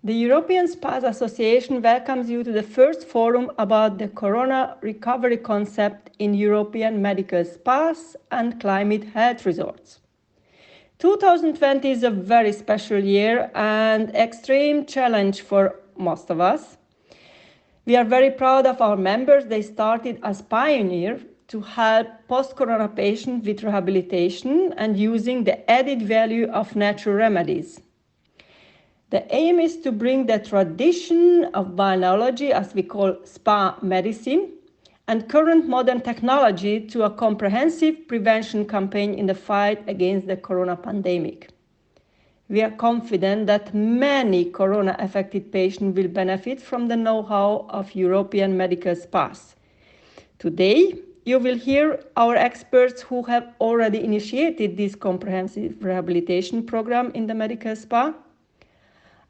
The European SPAS Association welcomes you to the first forum about the corona recovery concept in European medical spas and climate health resorts. 2020 is a very special year and extreme challenge for most of us. We are very proud of our members. They started as pioneers to help post-corona patients with rehabilitation and using the added value of natural remedies. The aim is to bring the tradition of balneology, as we call spa medicine, and current modern technology to a comprehensive prevention campaign in the fight against the corona pandemic. We are confident that many corona-affected patients will benefit from the know-how of European medical spas. Today, you will hear our experts who have already initiated this comprehensive rehabilitation program in the medical spa.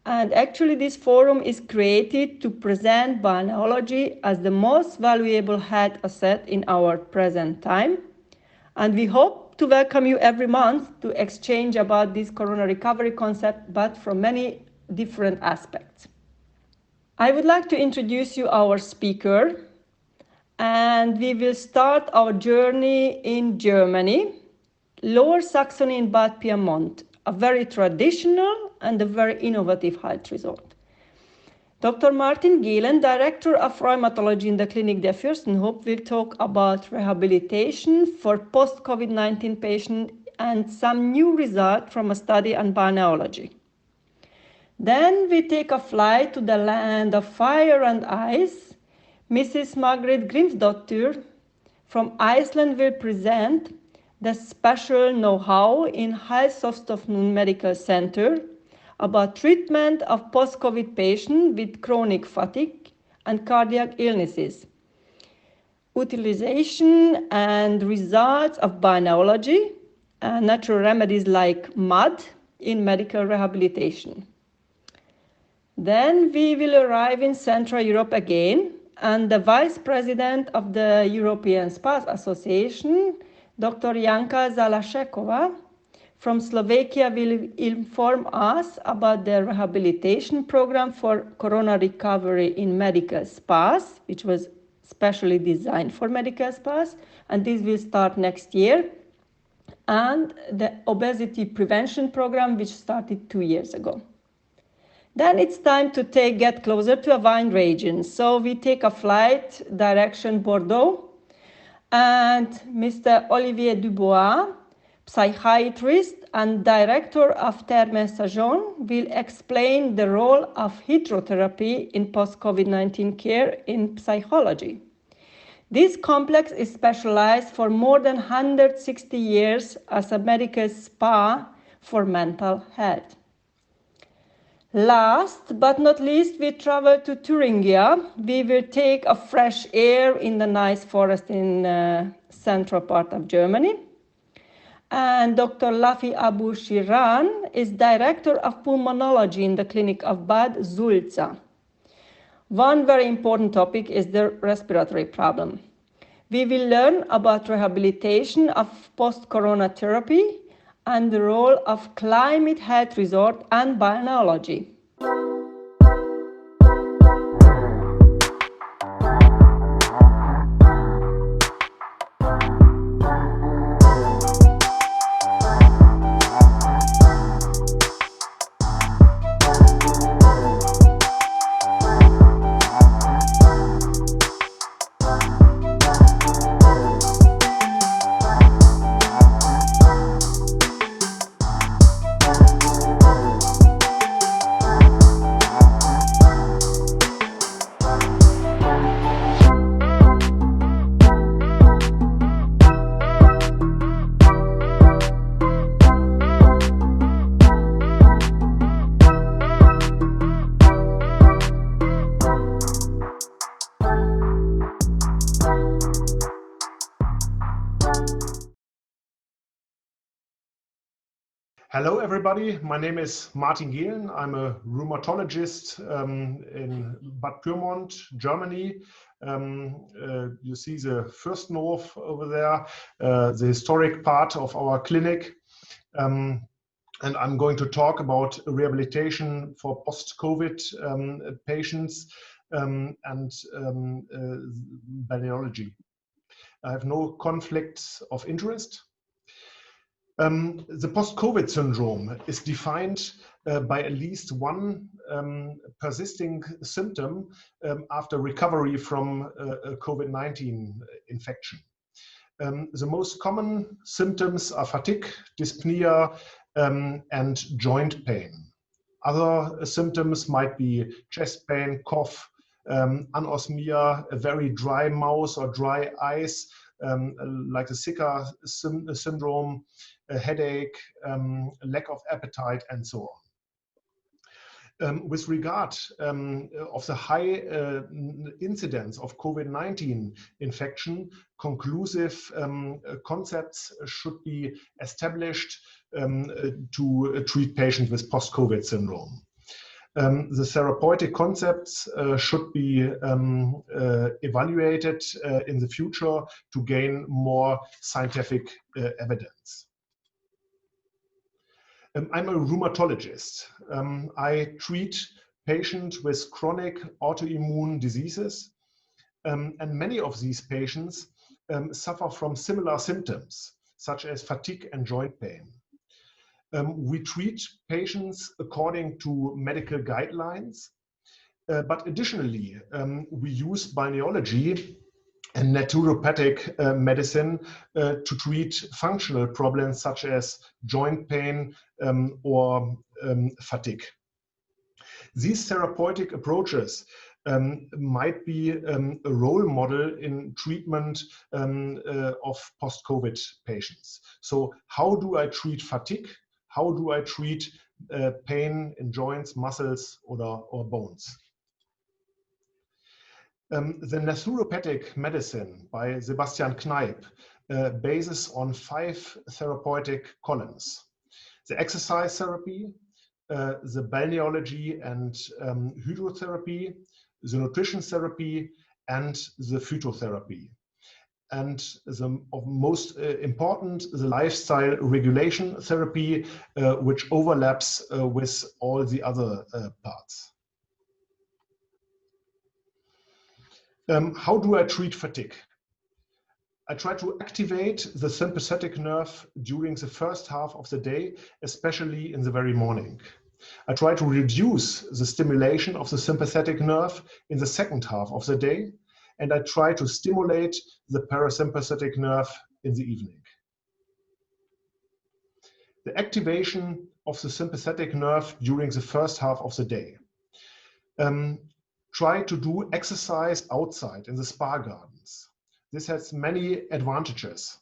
And actually, this forum is created to present balneology as the most valuable health asset in our present time. And we hope to welcome you every month to exchange about this corona recovery concept, but from many different aspects. I would like to introduce you our speaker, and we will start our journey in Germany, Lower Saxony in Bad Pyrmont, a very traditional and a very innovative health resort. Dr. Martin Gielen, Director of Rheumatology in the Clinic der Fürstenhof, will talk about rehabilitation for post-COVID-19 patients and some new results from a study on balneology. Then we take a flight to the land of fire and ice. Mrs. Margret Grimsdottir from Iceland will present the special know-how in Heilsofstofnun Medical Center about treatment of post-COVID patients with chronic fatigue and cardiac illnesses, utilization and results of balneology and natural remedies like mud in medical rehabilitation. Then we will arrive in Central Europe again, and the Vice President of the European Spas Association, Dr. Janka Zalashekova from Slovakia, will inform us about the rehabilitation program for corona recovery in medical spas, which was specially designed for medical spas, and this will start next year, and the obesity prevention program, which started 2 years ago. Then it's time to get closer to a wine region. So we take a flight direction Bordeaux, and Mr. Olivier Dubois, psychiatrist and director of Therme Sajon, will explain the role of hydrotherapy in post-COVID-19 care in psychology. This complex is specialized for more than 160 years as a medical spa for mental health. Last but not least, we travel to Thuringia. We will take a fresh air in the nice forest in central part of Germany. And Dr. Lafi Abu Shiran is director of pulmonology in the clinic of Bad Sulza. One very important topic is the respiratory problem. We will learn about rehabilitation of post-corona therapy and the role of climate health resort and balneology. Hello, everybody. My name is Martin Gielen. I'm a rheumatologist in Bad Pyrmont, Germany. You see the Fürstenhof over there, the historic part of our clinic. And I'm going to talk about rehabilitation for post-COVID patients and balneology. I have no conflicts of interest. The post-COVID syndrome is defined by at least one persisting symptom after recovery from a COVID-19 infection. The most common symptoms are fatigue, dyspnea, and joint pain. Other symptoms might be chest pain, cough, anosmia, a very dry mouth or dry eyes, like the Zika syndrome, a headache, lack of appetite, and so on. With regard of the high incidence of COVID-19 infection, conclusive concepts should be established to treat patients with post-COVID syndrome. The therapeutic concepts should be evaluated in the future to gain more scientific evidence. I'm a rheumatologist. I treat patients with chronic autoimmune diseases, and many of these patients suffer from similar symptoms, such as fatigue and joint pain. We treat patients according to medical guidelines, but additionally, we use balneology and naturopathic medicine to treat functional problems such as joint pain or fatigue. These therapeutic approaches might be a role model in treatment of post-COVID patients. So how do I treat fatigue? How do I treat pain in joints, muscles, or bones? The naturopathic medicine by Sebastian Kneipp bases on 5 therapeutic columns: the exercise therapy, the balneology and hydrotherapy, the nutrition therapy, and the phytotherapy. And the most important, the lifestyle regulation therapy, which overlaps with all the other parts. How do I treat fatigue? I try to activate the sympathetic nerve during the first half of the day, especially in the very morning. I try to reduce the stimulation of the sympathetic nerve in the second half of the day, and I try to stimulate the parasympathetic nerve in the evening. The activation of the sympathetic nerve during the first half of the day. Try to do exercise outside in the spa gardens. This has many advantages.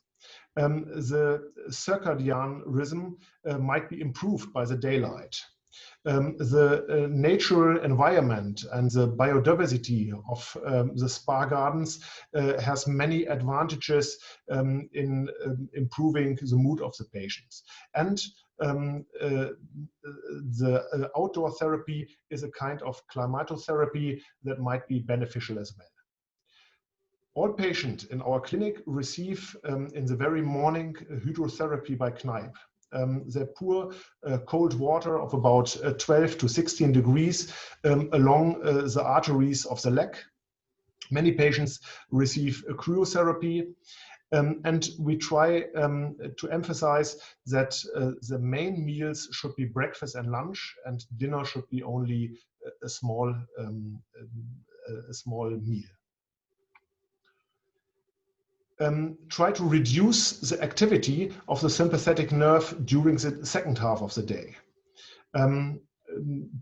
The circadian rhythm might be improved by the daylight. The natural environment and the biodiversity of the spa gardens has many advantages in improving the mood of the patients. And the outdoor therapy is a kind of climatotherapy that might be beneficial as well. All patients in our clinic receive in the very morning hydrotherapy by Kneipp. They pour cold water of about 12 to 16 degrees along the arteries of the leg. Many patients receive cryotherapy. And we try to emphasize that the main meals should be breakfast and lunch, and dinner should be only a small meal. Try to reduce the activity of the sympathetic nerve during the second half of the day.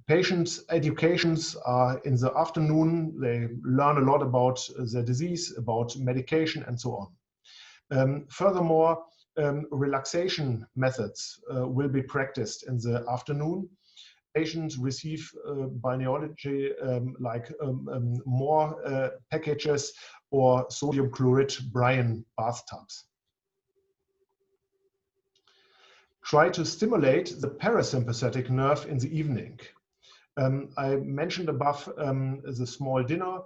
Patients' educations are in the afternoon. They learn a lot about the disease, about medication, and so on. Furthermore, relaxation methods will be practiced in the afternoon. Patients receive balneology like more packages or sodium chloride brine bathtubs. Try to stimulate the parasympathetic nerve in the evening. I mentioned above the small dinner.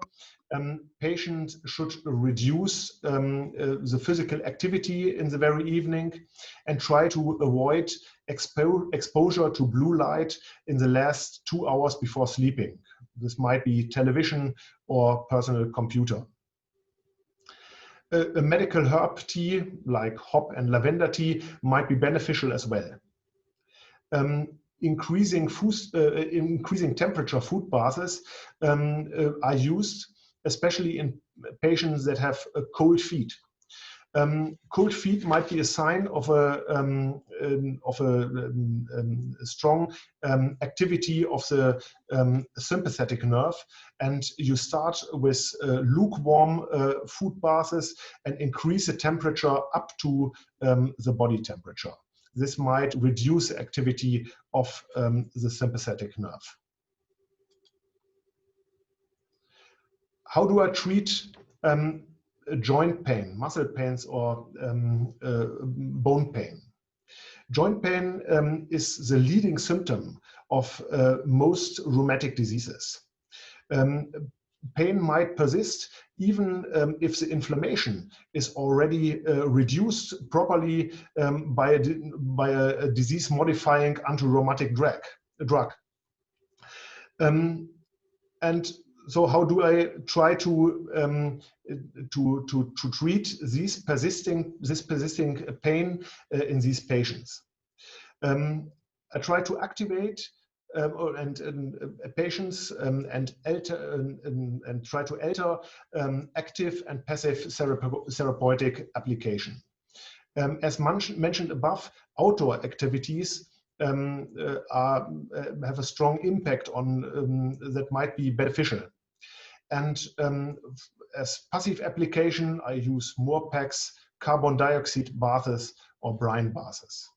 Patients should reduce the physical activity in the very evening and try to avoid exposure to blue light in the last 2 hours before sleeping. This might be television or personal computer. A medical herb tea like hop and lavender tea might be beneficial as well. Increasing temperature food baths are used, especially in patients that have cold feet. Cold feet might be a sign of a strong activity of the sympathetic nerve, and you start with lukewarm food baths and increase the temperature up to the body temperature. This might reduce the activity of the sympathetic nerve. How do I treat joint pain, muscle pains, or bone pain? Joint pain is the leading symptom of most rheumatic diseases. Pain might persist even if the inflammation is already reduced properly by a disease-modifying anti-rheumatic drug. And so, how do I try to treat this persisting pain in these patients? I try to activate patients and try to alter active and passive therapeutic application. As mentioned above, outdoor activities have a strong impact on that might be beneficial. And as passive application, I use more packs, carbon dioxide baths, or brine baths.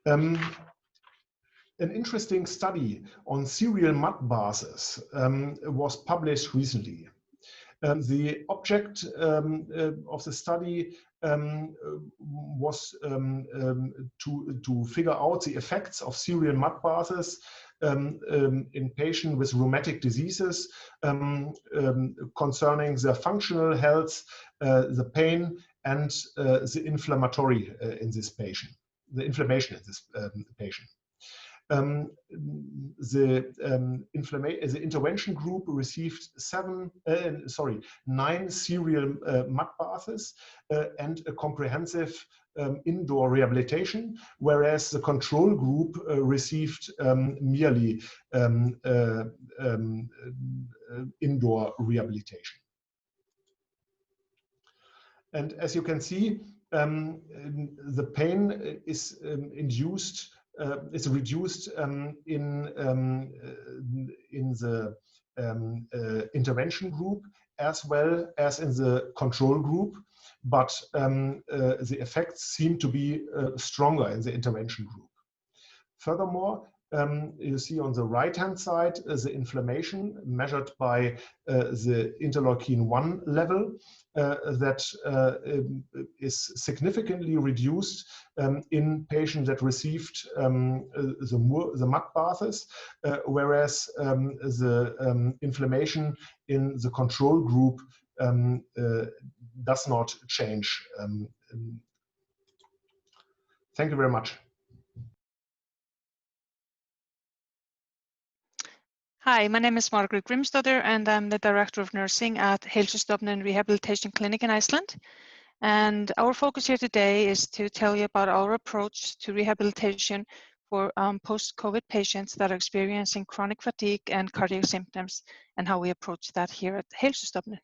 An interesting study on cereal mud baths was published recently. The object of the study was to figure out the effects of cereal mud baths in patients with rheumatic diseases concerning the functional health, the pain, and the inflammatory in this patient. The inflammation in this patient. The intervention group received 9 cereal mud baths and a comprehensive indoor rehabilitation, whereas the control group received merely indoor rehabilitation. And as you can see, the pain is reduced in the intervention group as well as in the control group, but the effects seem to be stronger in the intervention group. Furthermore, you see on the right-hand side the inflammation measured by the interleukin-1 level that is significantly reduced in patients that received the mud baths, whereas the inflammation in the control group does not change. Thank you very much. Hi, my name is Margaret Grimsdottir, and I'm the Director of Nursing at Heilsustofnun Rehabilitation Clinic in Iceland. And our focus here today is to tell you about our approach to rehabilitation for post-COVID patients that are experiencing chronic fatigue and cardiac symptoms, and how we approach that here at Heilsustofnun.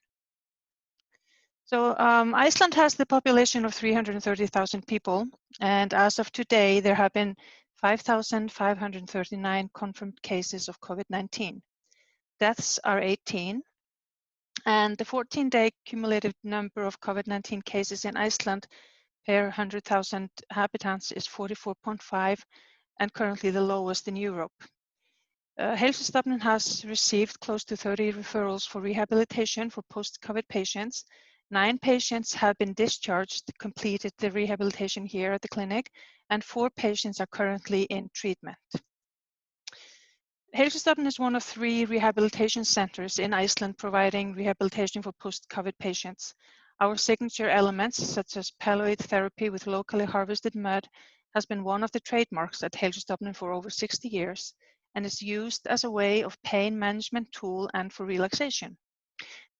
So Iceland has the population of 330,000 people, and as of today, there have been 5,539 confirmed cases of COVID-19. Deaths are 18, and the 14-day cumulative number of COVID-19 cases in Iceland per 100,000 inhabitants is 44.5, and currently the lowest in Europe. Heilsustofnun has received close to 30 referrals for rehabilitation for post-COVID patients. 9 patients have been discharged, completed the rehabilitation here at the clinic, and 4 patients are currently in treatment. Heilsustofnun is one of 3 rehabilitation centers in Iceland providing rehabilitation for post-COVID patients. Our signature elements, such as palloid therapy with locally harvested mud, has been one of the trademarks at Heilsustofnun for over 60 years and is used as a way of pain management tool and for relaxation.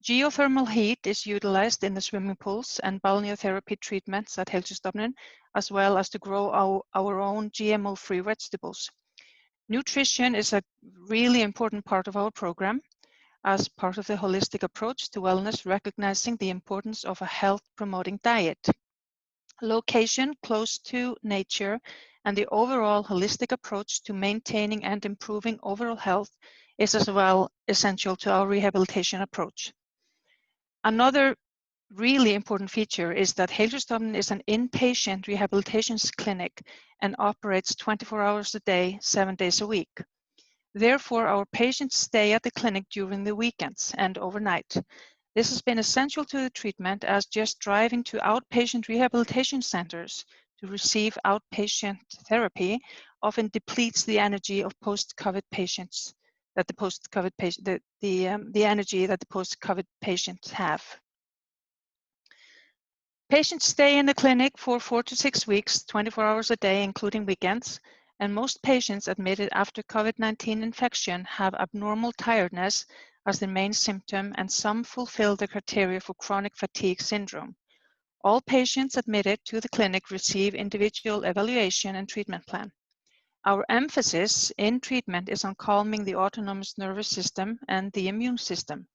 Geothermal heat is utilized in the swimming pools and balneotherapy treatments at Heilsustofnun, as well as to grow our own GMO-free vegetables. Nutrition is a really important part of our program as part of the holistic approach to wellness, recognizing the importance of a health-promoting diet. Location close to nature and the overall holistic approach to maintaining and improving overall health is as well essential to our rehabilitation approach. Another really important feature is that Heilsustofnun is an inpatient rehabilitation clinic and operates 24 hours a day, 7 days a week. Therefore, our patients stay at the clinic during the weekends and overnight. This has been essential to the treatment, as just driving to outpatient rehabilitation centers to receive outpatient therapy often depletes the energy of post-COVID patients that the post-COVID patient, the energy that the post-COVID patients have. Patients stay in the clinic for 4 to 6 weeks, 24 hours a day, including weekends, and most patients admitted after COVID-19 infection have abnormal tiredness as the main symptom, and some fulfill the criteria for chronic fatigue syndrome. All patients admitted to the clinic receive individual evaluation and treatment plan. Our emphasis in treatment is on calming the autonomous nervous system and the immune system.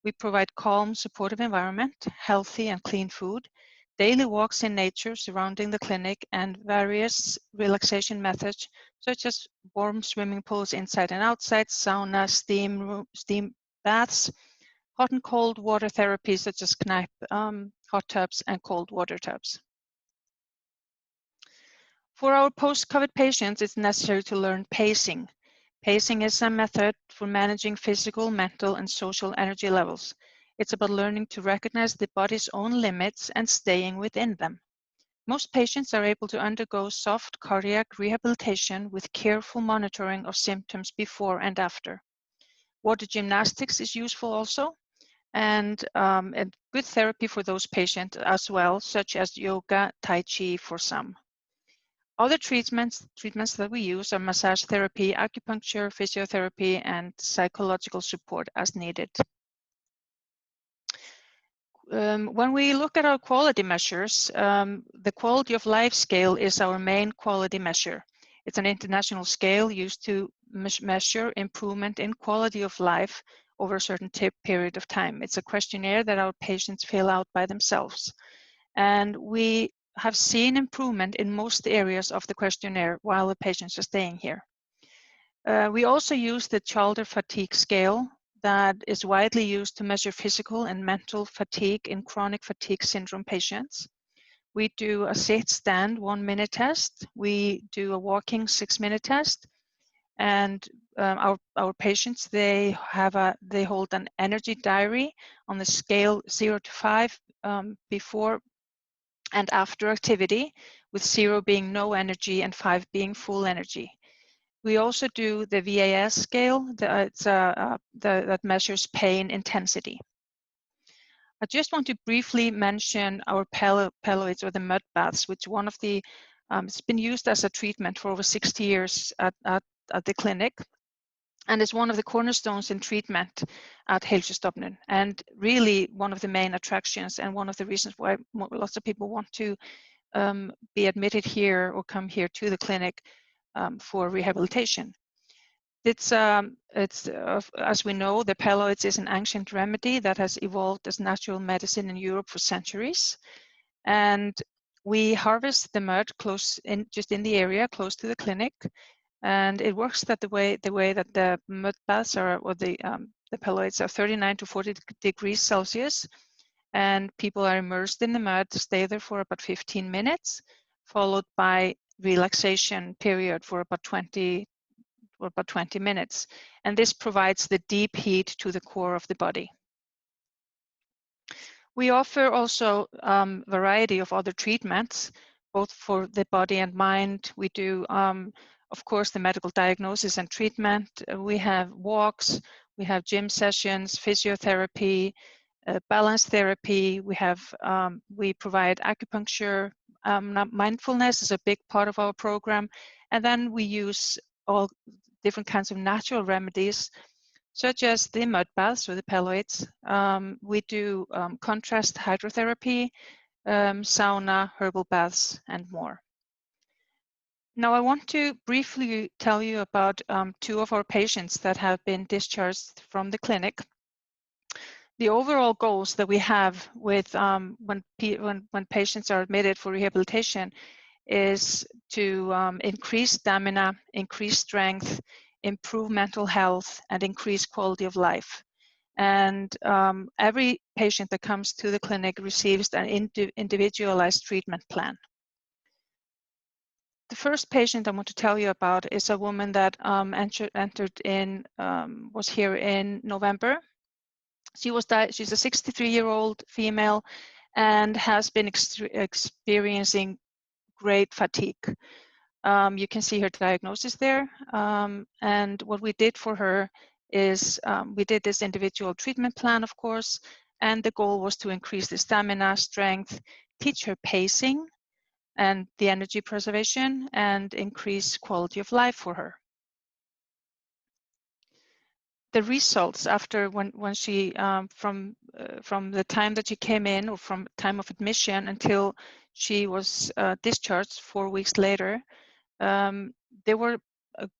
We provide calm, supportive environment, healthy and clean food, daily walks in nature surrounding the clinic, and various relaxation methods such as warm swimming pools inside and outside, sauna, steam baths, hot and cold water therapy such as kneipp, hot tubs and cold water tubs. For our post-COVID patients, it's necessary to learn pacing. Pacing is a method for managing physical, mental, and social energy levels. It's about learning to recognize the body's own limits and staying within them. Most patients are able to undergo soft cardiac rehabilitation with careful monitoring of symptoms before and after. Water gymnastics is useful also, and good therapy for those patients as well, such as yoga, tai chi for some. Other treatments that we use are massage therapy, acupuncture, physiotherapy, and psychological support as needed. When we look at our quality measures, the quality of life scale is our main quality measure. It's an international scale used to measure improvement in quality of life over a certain period of time. It's a questionnaire that our patients fill out by themselves. And we have seen improvement in most areas of the questionnaire while the patients are staying here. We also use the Chalder fatigue scale that is widely used to measure physical and mental fatigue in chronic fatigue syndrome patients. We do a sit-stand 1-minute test. We do a walking 6-minute test. And our patients, they hold an energy diary on the scale 0 to 5 before and after activity, with 0 being no energy and 5 being full energy. We also do the VAS scale that measures pain intensity. I just want to briefly mention our palloids, or the mud baths, which one of the it's been used as a treatment for over 60 years at the clinic, and is one of the cornerstones in treatment at Heilsustofnun, and really one of the main attractions and one of the reasons why lots of people want to be admitted here or come here to the clinic for rehabilitation. It's as we know, the palloids is an ancient remedy that has evolved as natural medicine in Europe for centuries, and we harvest the mud just in the area close to the clinic. And it works that the way that the mud baths are, or the palloids are 39 to 40 degrees Celsius, and people are immersed in the mud, stay there for about 15 minutes, followed by relaxation period for about 20 minutes. And this provides the deep heat to the core of the body. We offer also variety of other treatments, both for the body and mind. We do of course, the medical diagnosis and treatment. We have walks, we have gym sessions, physiotherapy, balance therapy. We provide acupuncture. Mindfulness is a big part of our program. And then we use all different kinds of natural remedies, such as the mud baths or the pelloids. We do contrast hydrotherapy, sauna, herbal baths, and more. Now, I want to briefly tell you about 2 of our patients that have been discharged from the clinic. The overall goals that we have with when patients are admitted for rehabilitation is to increase stamina, increase strength, improve mental health, and increase quality of life. And every patient that comes to the clinic receives an individualized treatment plan. The first patient I want to tell you about is a woman that was here in November. She's a 63-year-old female and has been experiencing great fatigue. You can see her diagnosis there. And what we did for her is we did this individual treatment plan, of course, and the goal was to increase the stamina, strength, teach her pacing and the energy preservation, and increase quality of life for her. The results after when she from the time that she came in, or from time of admission until she was discharged 4 weeks later, they were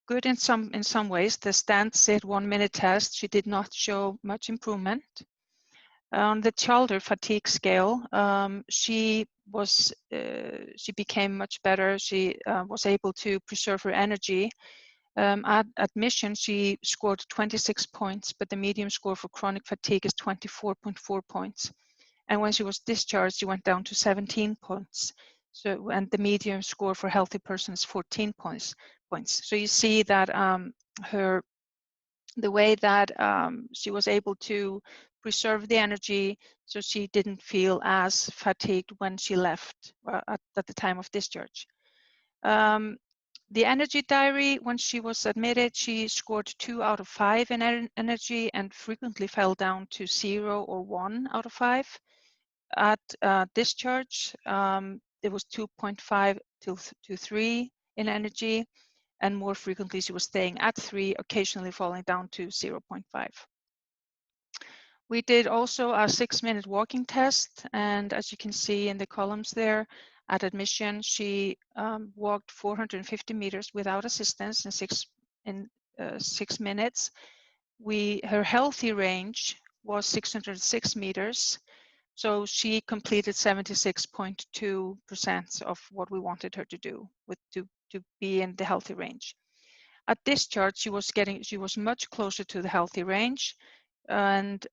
good in some ways. The stand sit 1-minute test, she did not show much improvement. On the Chalder fatigue scale, she became much better. She was able to preserve her energy. At admission, she scored 26 points, but the medium score for chronic fatigue is 24.4 points. And when she was discharged, she went down to 17 points. So, and the medium score for healthy person is 14 points. So you see that the way that she was able to preserve the energy, so she didn't feel as fatigued when she left at the time of discharge. The energy diary, when she was admitted, she scored 2 out of 5 in energy and frequently fell down to 0 or 1 out of 5. At discharge, it was 2.5 to 3 in energy, and more frequently she was staying at 3, occasionally falling down to 0.5. We did also a 6-minute walking test, and as you can see in the columns there, at admission she walked 450 meters without assistance in 6 minutes. Her healthy range was 606 meters, so she completed 76.2% of what we wanted her to do, to be in the healthy range. At discharge, she was much closer to the healthy range, and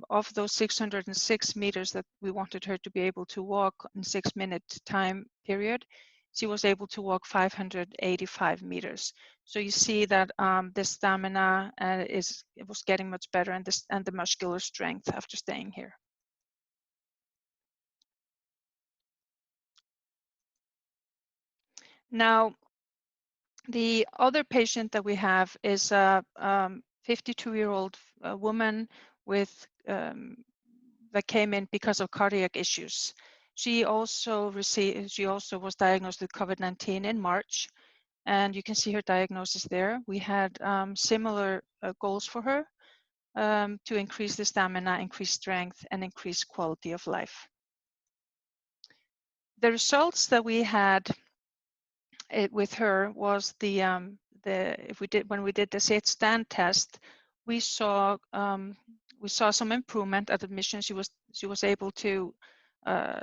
of those 606 meters that we wanted her to be able to walk in 6-minute time period, she was able to walk 585 meters. So you see that the stamina was getting much better, and the muscular strength after staying here. Now, the other patient that we have is a 52-year-old woman with that came in because of cardiac issues. She also was diagnosed with COVID-19 in March, and you can see her diagnosis there. We had similar goals for her to increase the stamina, increase strength, and increase quality of life. The results that we had with her was when we did the sit stand test, we saw some improvement at admission. She was able to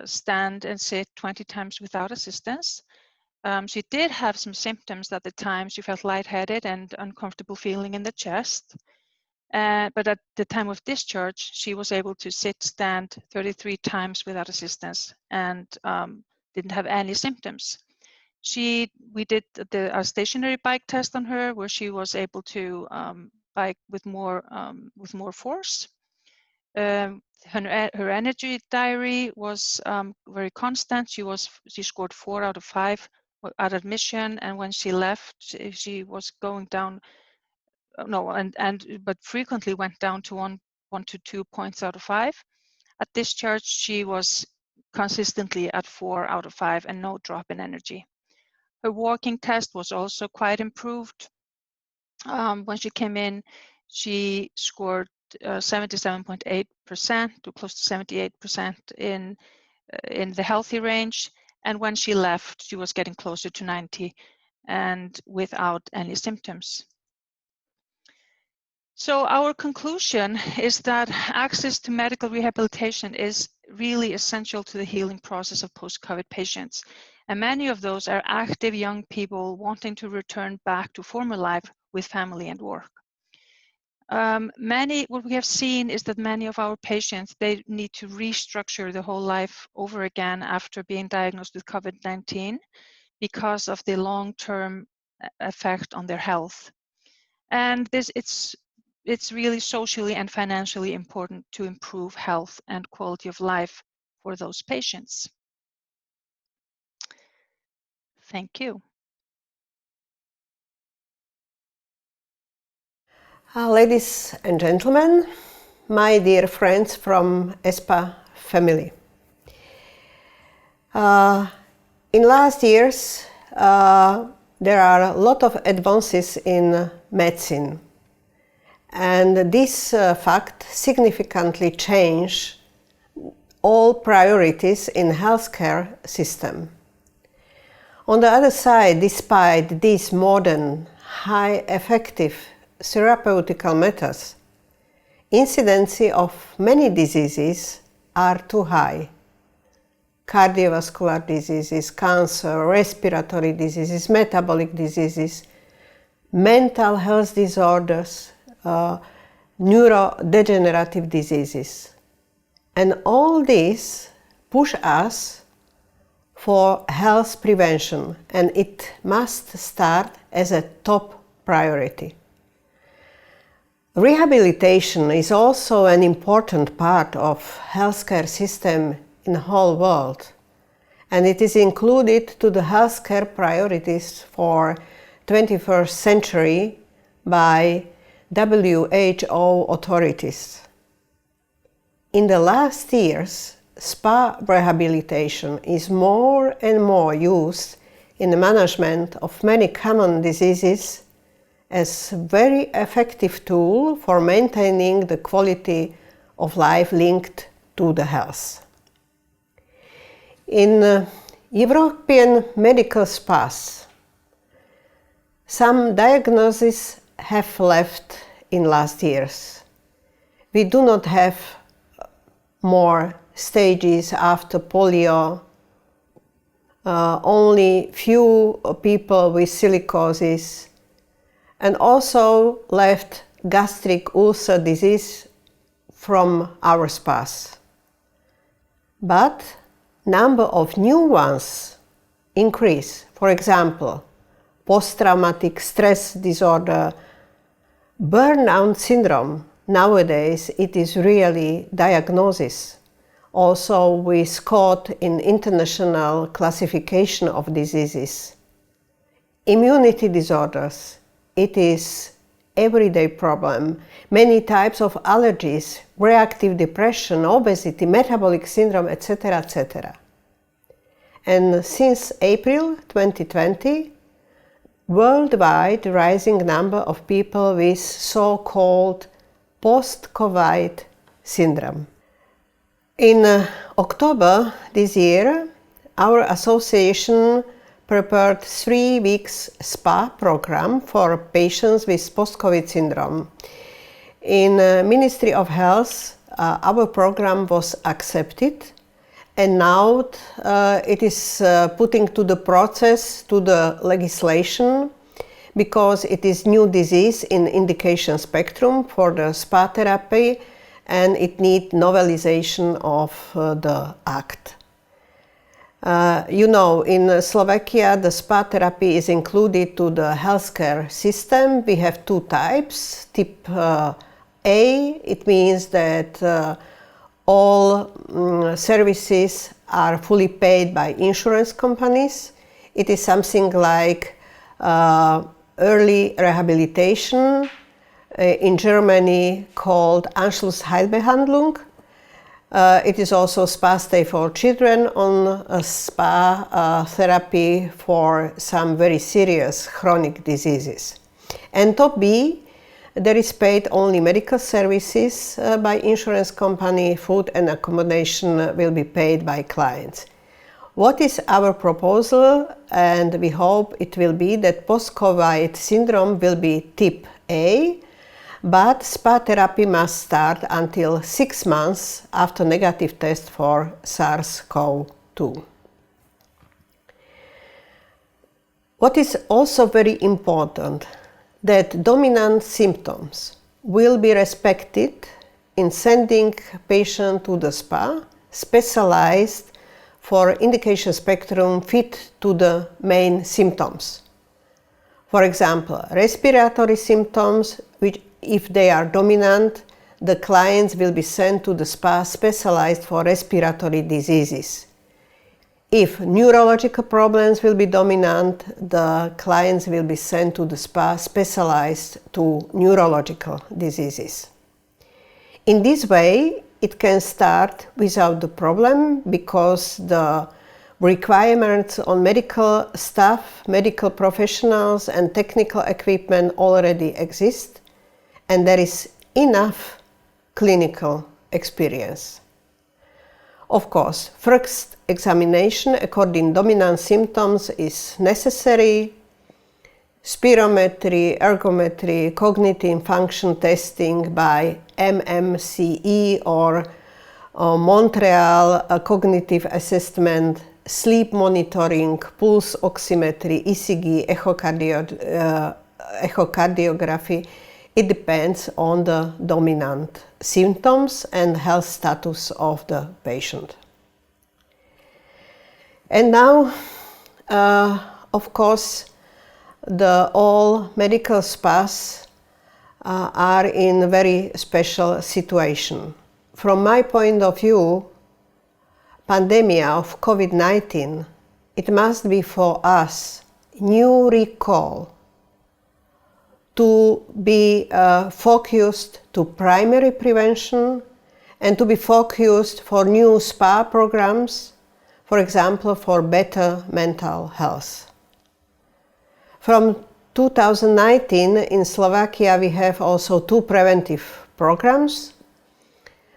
stand and sit 20 times without assistance. She did have some symptoms at the time. She felt lightheaded and uncomfortable feeling in the chest. But at the time of discharge, she was able to sit, stand 33 times without assistance and didn't have any symptoms. We did a stationary bike test on her, where she was able to bike with more force. Her energy diary was very constant. She scored 4 out of 5 at admission, and when she left, she was going down, but frequently went down to 1 to 2 points out of 5. At discharge, she was consistently at 4 out of 5 and no drop in energy. Her walking test was also quite improved. When she came in, she scored 77.8% to close to 78% in the healthy range. And when she left, she was getting closer to 90 and without any symptoms. So our conclusion is that access to medical rehabilitation is really essential to the healing process of post-COVID patients. And many of those are active young people wanting to return back to former life with family and work. What we have seen is that many of our patients, they need to restructure the whole life over again after being diagnosed with COVID-19 because of the long-term effect on their health. And it's really socially and financially important to improve health and quality of life for those patients. Thank you. Ladies and gentlemen, my dear friends from ESPA family. In last years, there are a lot of advances in medicine. And this fact significantly changed all priorities in healthcare system. On the other side, despite these modern, high effective therapeutical methods, incidences of many diseases are too high. Cardiovascular diseases, cancer, respiratory diseases, metabolic diseases, mental health disorders, neurodegenerative diseases. And all these push us for health prevention, and it must start as a top priority. Rehabilitation is also an important part of healthcare system in the whole world, and it is included to the healthcare priorities for 21st century by WHO authorities. In the last years, spa rehabilitation is more and more used in the management of many common diseases as a very effective tool for maintaining the quality of life linked to the health. In European medical spas, some diagnoses have left in last years. We do not have more stages after polio, only few people with silicosis, and also left gastric ulcer disease from our spas. But number of new ones increase. For example, post-traumatic stress disorder, burnout syndrome. Nowadays it is really diagnosis. Also we scored in international classification of diseases. Immunity disorders. It is everyday problem. Many types of allergies, reactive depression, obesity, metabolic syndrome, etc., etc. And since April 2020, worldwide rising number of people with so-called post-COVID syndrome. In October this year, our association prepared 3 weeks spa program for patients with post-COVID syndrome. In Ministry of Health, our program was accepted, and now it is putting to the process, to the legislation, because it is new disease in indication spectrum for the spa therapy, and it needs novelization of the act. You know, in Slovakia, the spa therapy is included to the healthcare system. We have 2 types. Type A, it means that all services are fully paid by insurance companies. It is something like early rehabilitation, in Germany called Anschlussheilbehandlung. It is also spa stay for children on spa therapy for some very serious chronic diseases. And top B, there is paid only medical services by insurance company. Food and accommodation will be paid by clients. What is our proposal? And we hope it will be that post-COVID syndrome will be type A, but spa therapy must start until 6 months after negative test for SARS-CoV-2. What is also very important, that dominant symptoms will be respected in sending patient to the spa, specialized for indication spectrum fit to the main symptoms. For example, respiratory symptoms, which if they are dominant, the clients will be sent to the spa specialized for respiratory diseases. If neurological problems will be dominant, the clients will be sent to the spa specialized to neurological diseases. In this way, it can start without the problem because the requirements on medical staff, medical professionals and technical equipment already exist, and there is enough clinical experience. Of course, first examination according dominant symptoms is necessary. Spirometry, ergometry, cognitive function testing by MMCE or Montreal cognitive assessment, sleep monitoring, pulse oximetry, ECG, echocardiography. It depends on the dominant symptoms and health status of the patient. And now, of course, all medical spas are in a very special situation. From my point of view, pandemic of COVID-19, it must be for us new recall to be focused to primary prevention and to be focused for new spa programs, for example, for better mental health. From 2019 in Slovakia we have also 2 preventive programs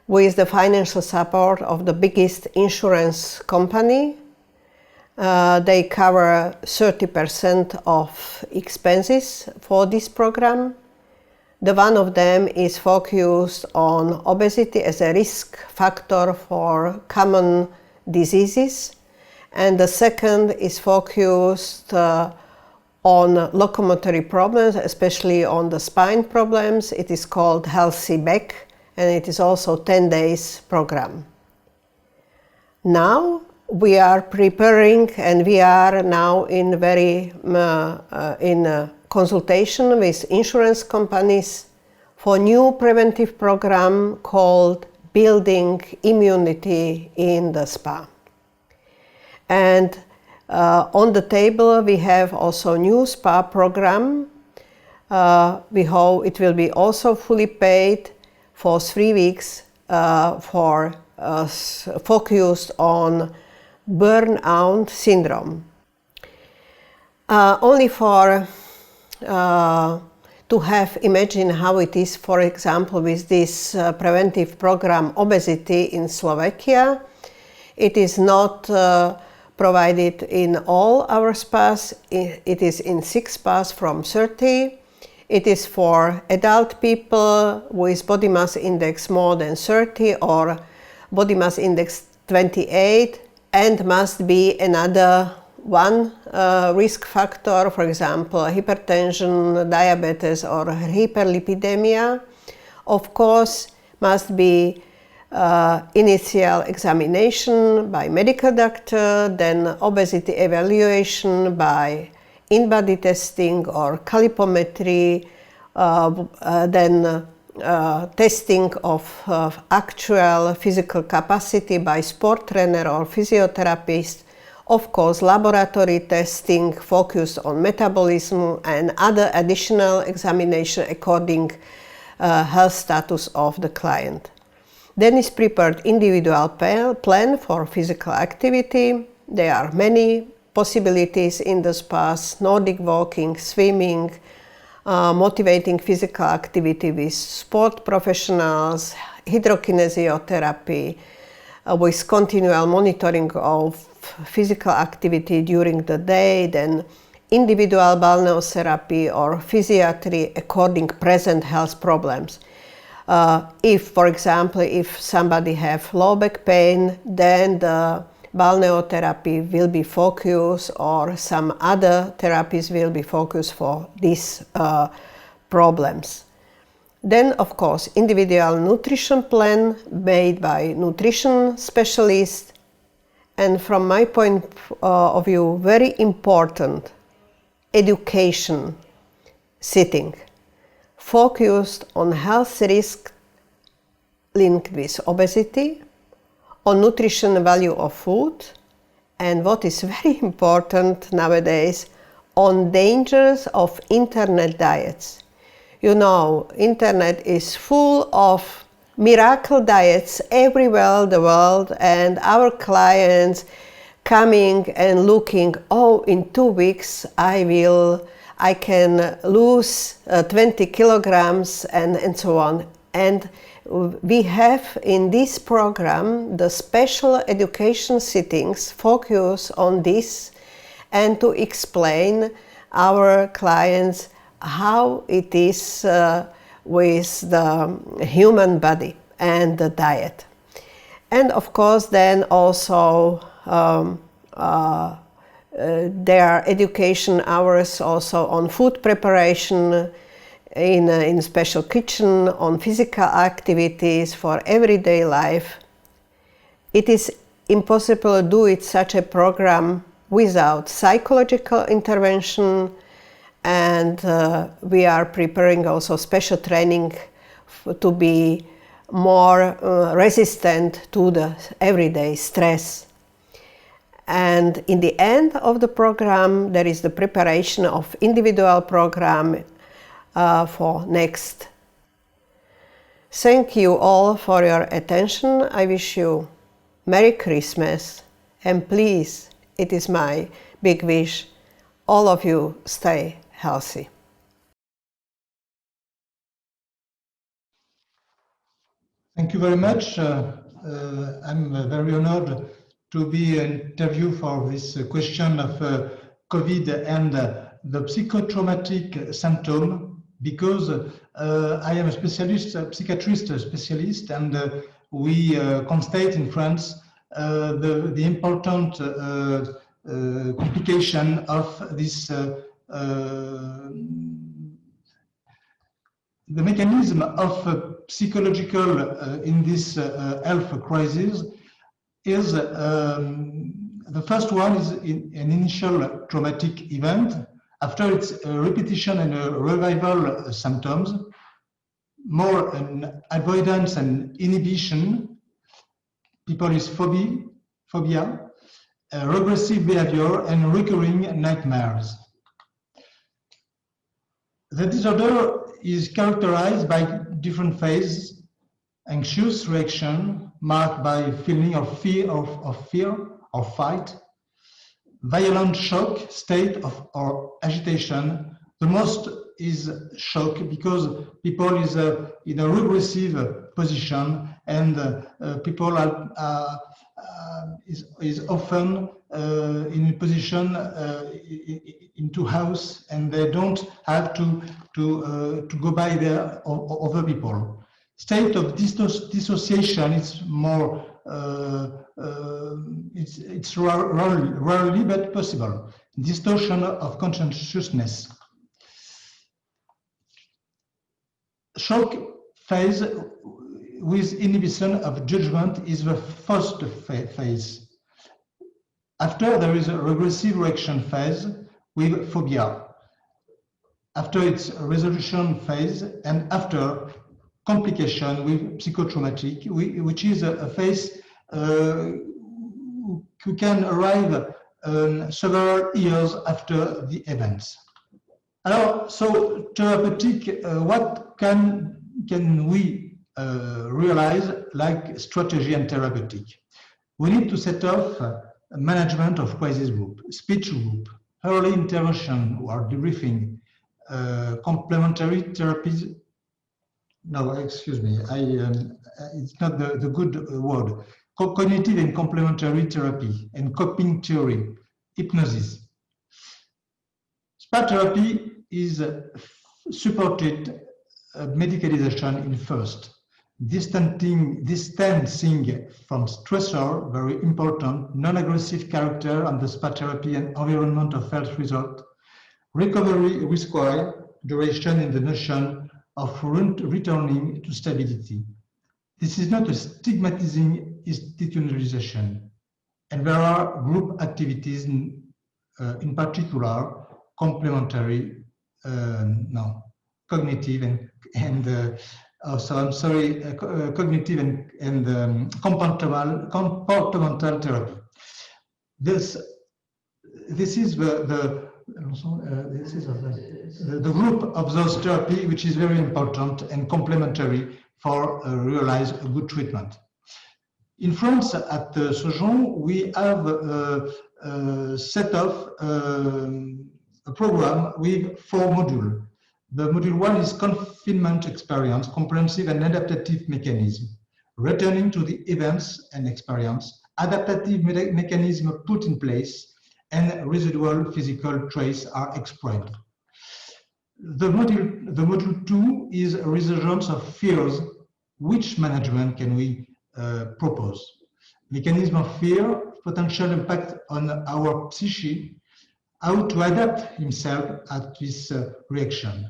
with the financial support of the biggest insurance company. They cover 30% of expenses for this program. The one of them is focused on obesity as a risk factor for common diseases, and the second is focused on locomotory problems, especially on the spine problems. It is called Healthy Back, and it is also 10 days program. Now we are preparing, and we are now in consultation with insurance companies for new preventive program called Building Immunity in the Spa. And on the table we have also new spa program. We hope it will be also fully paid for 3 weeks focused on burnout syndrome. Only for to have imagine how it is, for example, with this preventive program obesity in Slovakia. It is not provided in all our spas. It is in 6 spas from 30. It is for adult people with body mass index more than 30 or body mass index 28, and must be another one risk factor, for example, hypertension, diabetes or hyperlipidemia. Of course, must be initial examination by medical doctor, then obesity evaluation by in-body testing or calipometry, then testing of actual physical capacity by sport trainer or physiotherapist. Of course, laboratory testing focused on metabolism and other additional examination according health status of the client. Then is prepared individual plan for physical activity. There are many possibilities in the spas: Nordic walking, swimming, motivating physical activity with sport professionals, hydrokinesiotherapy, with continual monitoring of physical activity during the day, then individual balneotherapy or physiatry according present health problems. If, for example, if somebody have low back pain, then the balneotherapy will be focused, or some other therapies will be focused for these problems. Then, of course, individual nutrition plan made by nutrition specialists, and from my point of view, very important, education sitting, focused on health risk linked with obesity, on nutrition value of food, and what is very important nowadays, on dangers of internet diets. You know, internet is full of miracle diets everywhere in the world, and our clients coming and looking, oh, in 2 weeks I can lose 20 kilograms and so on. And we have in this program the special education sittings focus on this, and to explain our clients how it is with the human body and the diet. And of course then also there are education hours also on food preparation in special kitchen, on physical activities for everyday life. It is impossible to do it such a program without psychological intervention, and we are preparing also special training to be more resistant to the everyday stress. And in the end of the program, there is the preparation of individual program for next. Thank you all for your attention. I wish you Merry Christmas, and please, it is my big wish, all of you stay healthy. Thank you very much. I'm very honored to be interviewed for this question of COVID and the psychotraumatic symptom, because I am a specialist, a psychiatrist specialist, and we constate in France the important complication of this the mechanism of psychological in this health crisis is the first one is an initial traumatic event. After its repetition and revival symptoms, more an avoidance and inhibition, people is phobia, regressive behavior, and recurring nightmares. The disorder is characterized by different phases: anxious reaction marked by feeling of fear or fight, violent shock state or agitation. The most is shock because people is in a regressive position, and people is often in a position into house, and they don't have to go by there other people. State of dissociation is more it's rarely but possible. Distortion of consciousness. Shock phase with inhibition of judgment is the first phase. After, there is a regressive reaction phase with phobia. After, it's a resolution phase, and after, complication with psychotraumatic, which is a phase who can arrive several years after the events. Alors, so therapeutic, what can we realize like strategy and therapeutic? We need to set off management of crisis group, speech group, early intervention or debriefing, complementary therapies. No, excuse me, it's not the good word. Cognitive and complementary therapy and coping theory, hypnosis. Spa therapy is supported medicalization in first. Distancing from stressor, very important, non-aggressive character on the spa therapy and environment of health result. Recovery require duration in the notion of returning to stability. This is not a stigmatizing institutionalization, and there are group activities, in particular, complementary, cognitive cognitive and comportamental therapy. This is the group of those therapy which is very important and complementary for realize a good treatment. In France, at Sojon, we have set off a program with 4 modules. The module 1 is confinement experience, comprehensive and adaptative mechanism, returning to the events and experience, adaptative mechanism put in place, and residual physical trace are explained. The module 2 is a resurgence of fears. Which management can we propose? Mechanism of fear, potential impact on our psyche, how to adapt himself at this reaction,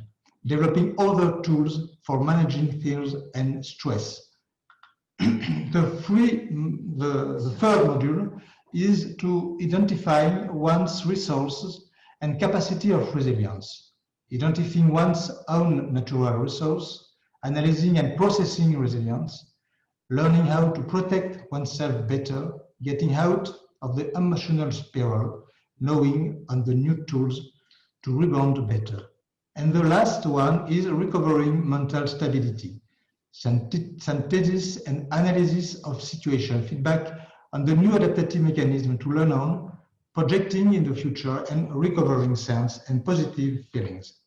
developing other tools for managing fears and stress. The third module is to identify one's resources and capacity of resilience, identifying one's own natural resource, analyzing and processing resilience, learning how to protect oneself better, getting out of the emotional spiral, knowing on the new tools to rebound better. And the last one is recovering mental stability, synthesis and analysis of situation, feedback on the new adaptative mechanism to learn on, projecting in the future and recovering sense and positive feelings.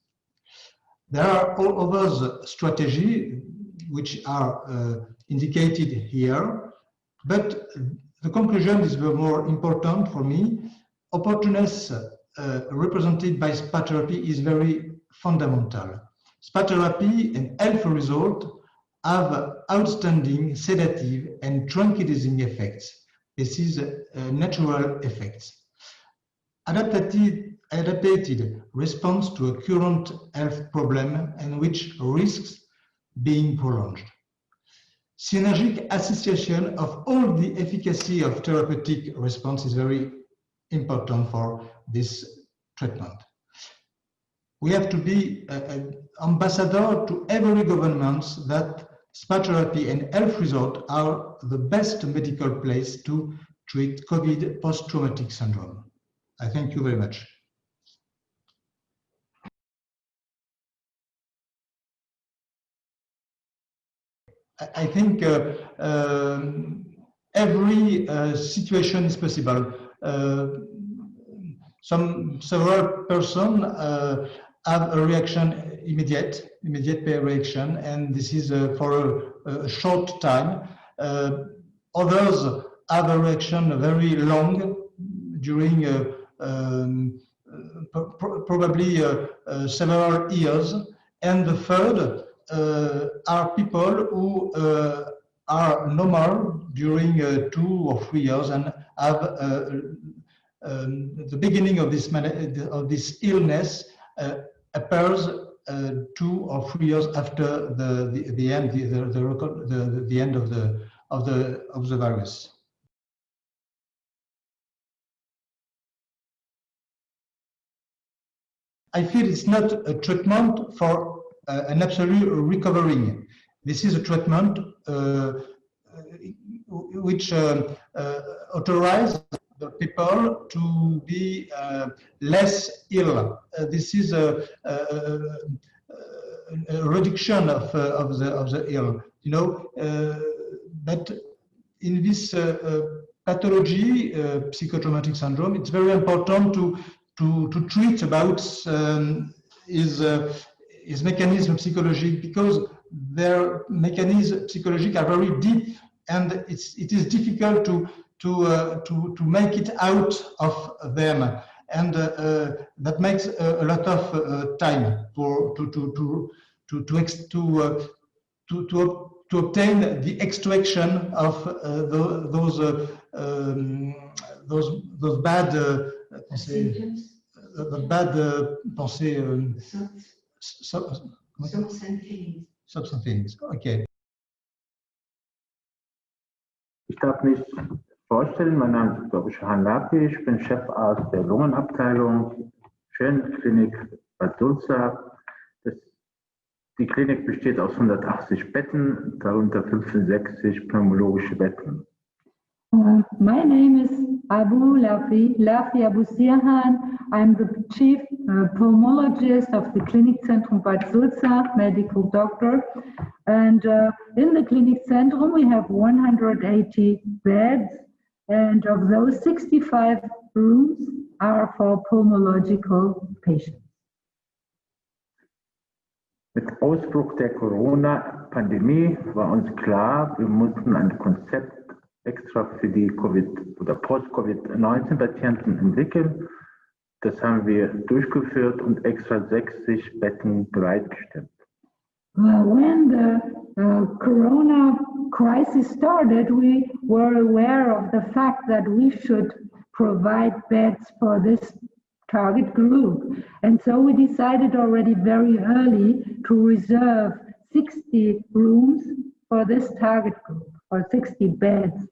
There are all other strategies which are indicated here, but the conclusion is the more important for me. Opportuneness represented by spa therapy is very fundamental. Spa therapy and health result have outstanding sedative and tranquilizing effects. This is natural effects. Adapted response to a current health problem and which risks being prolonged. Synergic association of all the efficacy of therapeutic response is very important for this treatment. We have to be an ambassador to every government that spa therapy and health result are the best medical place to treat COVID post-traumatic syndrome. I thank you very much. I think every situation is possible. Several persons have a reaction, immediate reaction, and this is for a short time. Others have a reaction very long, during probably several years, and the third are people who are normal during 2 or 3 years and have the beginning of this illness appears 2 or 3 years after the end of the virus. I feel it's not a treatment for an absolute recovery. This is a treatment which authorizes the people to be less ill. This is a reduction of the ill. You know, but in this pathology, psychotraumatic syndrome, it's very important to treat about his mechanism psychological, because their mechanism psychological are very deep, and it is difficult to make it out of them, and that makes a lot of time to obtain the extraction of those bad symptoms, the bad substance. Okay. Ich darf mich vorstellen, mein Name ist Dr. Shahan Lapi, ich bin Chefarzt der Lungenabteilung, Klinik Bad Sulza. Die Klinik besteht aus 180 Betten, darunter 65 pneumologische Betten. My name is Abu Lafi Abu Sirhan. I'm the chief pulmonologist of the Klinikzentrum Bad Sulza, medical doctor. And in the Klinikzentrum, we have 180 beds, and of those, 65 rooms are for pulmonological patients. Mit Ausbruch der Corona-Pandemie war uns klar, wir mussten ein Konzept extra für die Covid- oder Post-Covid-19-Patienten entwickeln. Das haben wir durchgeführt und extra 60 Betten bereitgestellt. When the corona crisis started, we were aware of the fact that we should provide beds for this target group. And so we decided already very early to reserve 60 rooms for this target group, or 60 beds.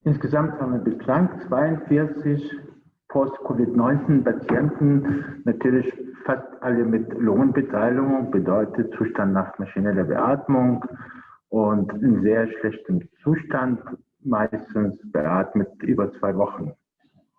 Insgesamt haben wir bislang 42 Post-Covid-19-Patienten, natürlich fast alle mit Lungenbeteiligung, bedeutet Zustand nach maschineller Beatmung und in sehr schlechtem Zustand, meistens beatmet über 2 Wochen.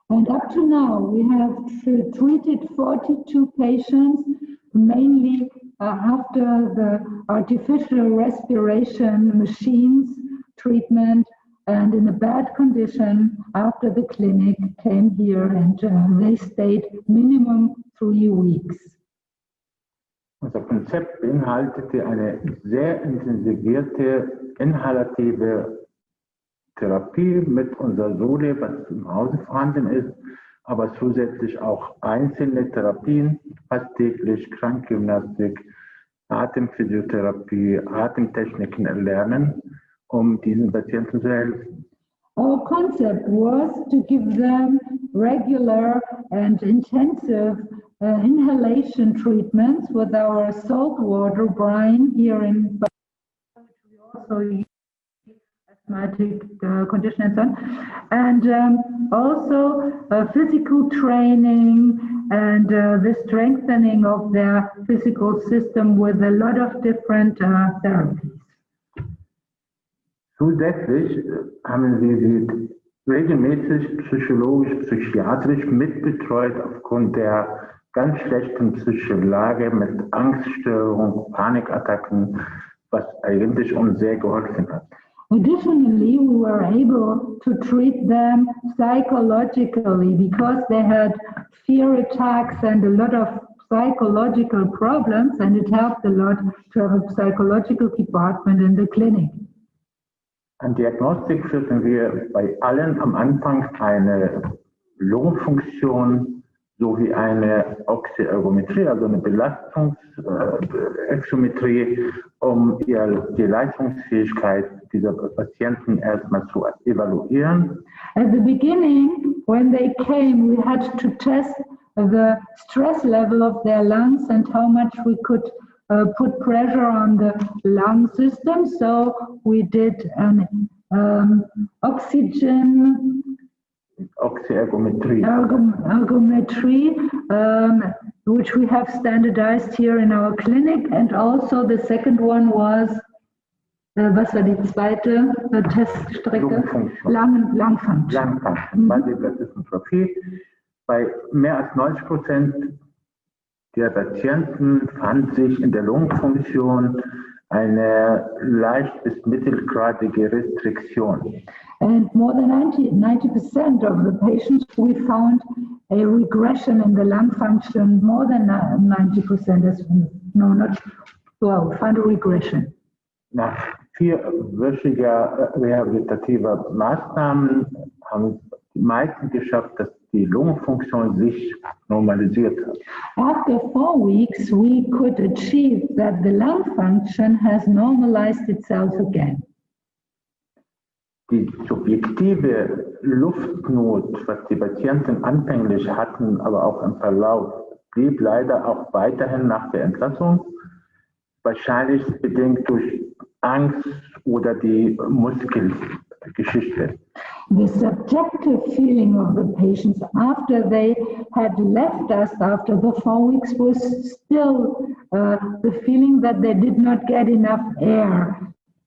And up to now, we have treated 42 patients, mainly after the artificial respiration machines treatment, and in a bad condition after the clinic came here, and they stayed minimum 3 weeks. Unser Konzept beinhaltete eine sehr intensivierte, inhalative Therapie mit unserer Sohle, was im Hause vorhanden ist, aber zusätzlich auch einzelne Therapien, fast täglich Krankengymnastik, Atemphysiotherapie, Atemtechniken erlernen, um diesen Patienten zu helfen. Our concept was to give them regular and intensive inhalation treatments with our saltwater brine here in Bad, which we also use asthmatic condition and so on, and also physical training and the strengthening of their physical system with a lot of different therapies. Zusätzlich haben wir sie regelmäßig psychologisch-psychiatrisch mitbetreut aufgrund der ganz schlechten psychischen Lage mit Angststörungen, Panikattacken, was eigentlich uns sehr geholfen hat. Additionally, we were able to treat them psychologically because they had fear attacks and a lot of psychological problems, and it helped a lot to have a psychological department in the clinic. An Diagnostik führten wir bei allen am Anfang eine Lungenfunktion sowie eine Oxyergometrie, also eine Belastungsexometrie, um die Leistungsfähigkeit dieser Patienten erstmal zu evaluieren. At the beginning, when they came, we had to test the stress level of their lungs and how much we could put pressure on the lung system. So we did an Oxyergometry, which we have standardized here in our clinic. And also the second one was Was war die zweite Teststrecke? Lungfunction. Lungfunction, Multiple Dystrophie. Bei mehr als 90% der Patienten fand sich in der Lungenfunktion eine leicht bis mittelgradige Restriktion. And more than 90% of the patients, we found a regression in the lung function, more than 90%, found a regression. Nach 4-wöchiger rehabilitativer Maßnahmen haben die meisten geschafft, dass die Lungenfunktion sich normalisiert hat. After 4 weeks, we could achieve that the lung function has normalized itself again. Die subjektive Luftnot, was die Patienten anfänglich hatten, aber auch im Verlauf, blieb leider auch weiterhin nach der Entlassung, wahrscheinlich bedingt durch Angst oder die Muskelgeschichte. The subjective feeling of the patients after they had left us after the 4 weeks was still the feeling that they did not get enough air.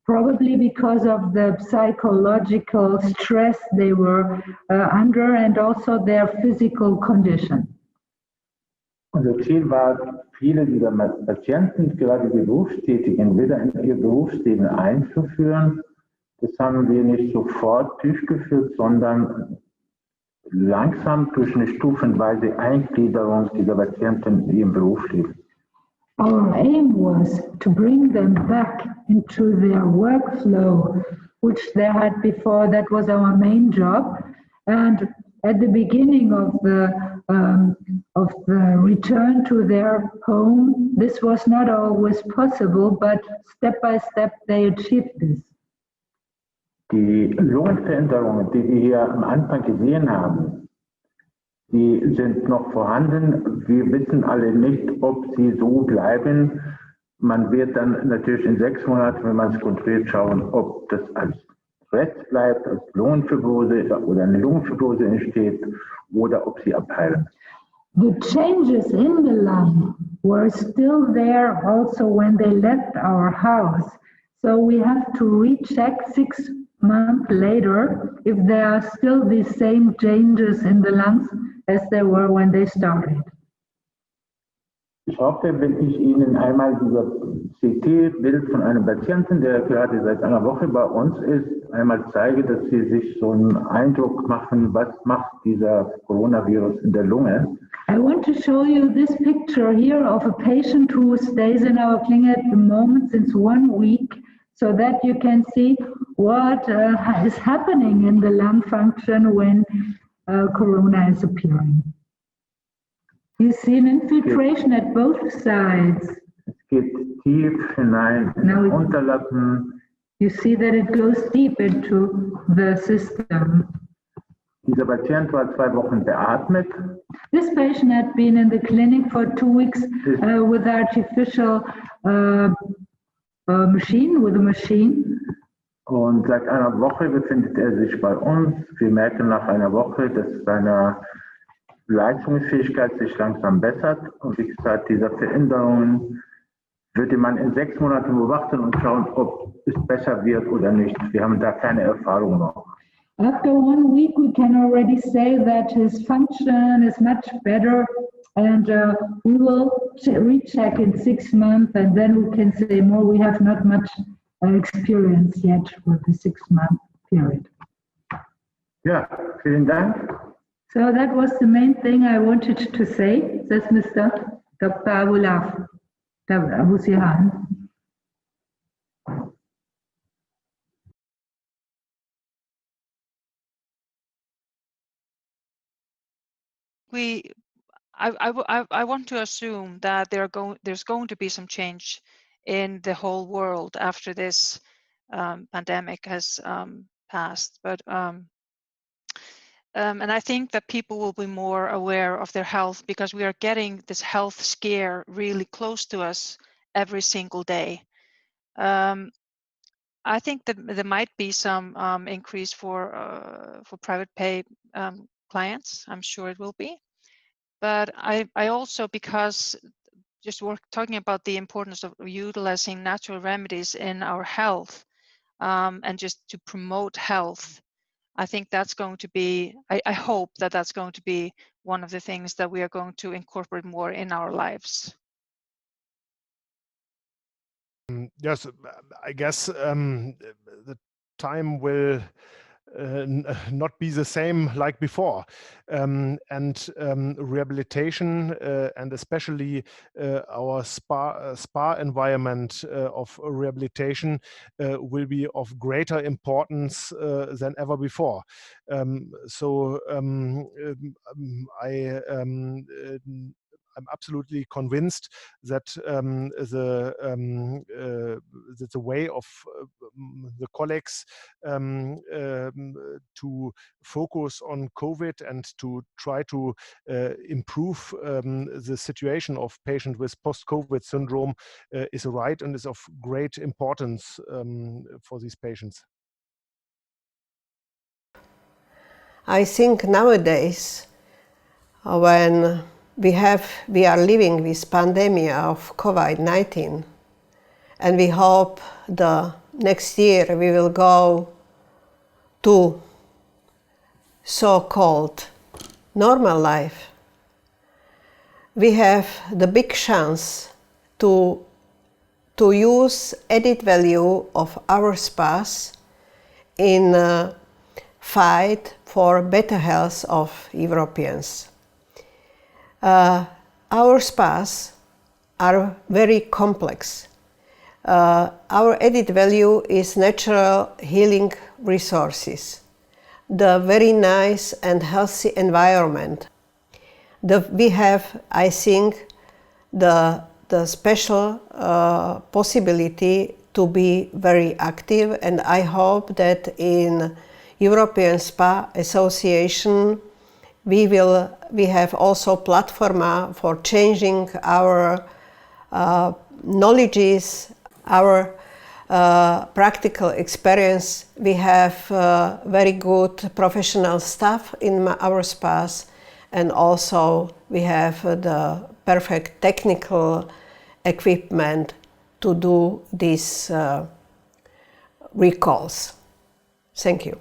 Probably because of the psychological stress they were under and also their physical condition. Unser Ziel war, viele dieser Patienten, gerade die Berufstätigen, wieder in ihr Berufsleben einzuführen. Das haben wir nicht sofort durchgeführt, sondern langsam durch eine stufenweise Eingliederung dieser Patienten in ihrem Berufsleben. Our aim was to bring them back into their workflow, which they had before. That was our main job. And at the beginning of the return to their home, this was not always possible, but step by step they achieved this. Die Lungenveränderungen, die wir hier am Anfang gesehen haben, die sind noch vorhanden. Wir wissen alle nicht, ob sie so bleiben. Man wird dann natürlich in 6 Monaten, wenn man es kontrolliert, schauen, ob das als Rest bleibt, als Lungenfibrose oder eine Lungenfibrose entsteht oder ob sie abheilen. The changes in the lung were still there also when they left our house. So we have to recheck 6 months later if there are still the same changes in the lungs as they were when they started. Ich hoffe, wenn ich Ihnen einmal dieser CT-Bild von einem Patienten, der gerade seit einer Woche bei uns ist, einmal zeige, dass Sie sich so einen Eindruck machen, was macht dieser Coronavirus in der Lunge. I want to show you this picture here of a patient who stays in our clinic at the moment since 1 week, so that you can see what is happening in the lung function when corona is appearing. You see an infiltration at both sides. Es geht tief hinein in den Unterlappen. You see that it goes deep into the system. Dieser Patient war 2 Wochen beatmet. This patient had been in the clinic for 2 weeks with artificial machine, with a machine. Und seit einer Woche befindet er sich bei uns. Wir merken nach einer Woche, dass seine Leistungsfähigkeit sich langsam bessert. Und wie gesagt, diese Veränderungen würde man in 6 Monaten beobachten und schauen, ob es besser wird oder nicht. Wir haben da keine Erfahrung noch. After 1 week, we can already say that his function is much better, and we will recheck in 6 months, and then we can say more. We have not much experience yet with the 6-month period. Ja, vielen Dank. So that was the main thing I wanted to say. Says Mr. Dr. Abulaf. Abu Sihan. I want to assume that there's going to be some change in the whole world after this pandemic has passed. But and I think that people will be more aware of their health because we are getting this health scare really close to us every single day. I think that there might be some increase for private pay clients. I'm sure it will be. But I also, because just talking about the importance of utilizing natural remedies in our health, and just to promote health. I think that's going to be, I hope that that's going to be one of the things that we are going to incorporate more in our lives. Yes, I guess the time will not be the same like before, and rehabilitation and especially our spa environment of rehabilitation will be of greater importance than ever before. I'm absolutely convinced that the way of the colleagues to focus on COVID and to try to improve the situation of patients with post-COVID syndrome is right and is of great importance for these patients. I think nowadays, when we are living with pandemic of COVID-19, and we hope the next year we will go to so-called normal life. We have the big chance to use added value of our spas in fight for better health of Europeans. Our spas are very complex. Our added value is natural healing resources, the very nice and healthy environment. We have, I think, the special possibility to be very active, and I hope that in European Spa Association we have also platform for changing our knowledges, our practical experience. We have very good professional staff in our spas, and also we have the perfect technical equipment to do these recalls. Thank you.